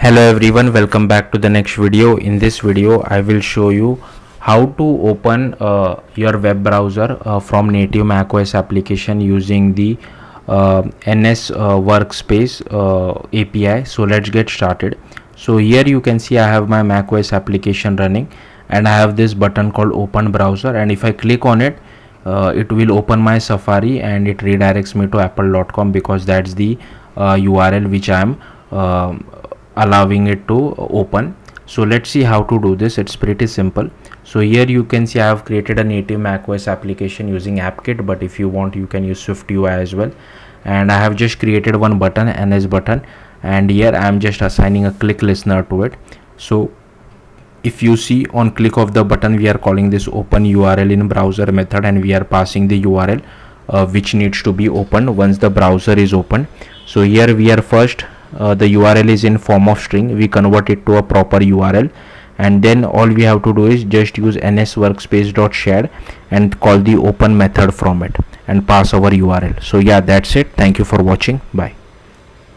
Hello everyone, welcome back to the next video. In this video I will show you how to open your web browser from native macOS application using the NSWorkSpace API. So let's get started. So here you can see I have my macOS application running and I have this button called open browser, and if I click on it, it will open my Safari and it redirects me to apple.com because that's the URL which I am allowing it to open. So let's see how to do this. It's pretty simple. So here you can see I have created a native macOS application using AppKit, but if you want you can use SwiftUI as well. And I have just created one button, NS button, and here I am just assigning a click listener to it. So if you see, on click of the button we are calling this open URL in browser method, and we are passing the URL which needs to be opened once the browser is open. So here we are first the URL is in form of string, we convert it to a proper URL, and then all we have to do is just use NSWorkSpace.shared and call the open method from it and pass our URL. So yeah, that's it. Thank you for watching. Bye.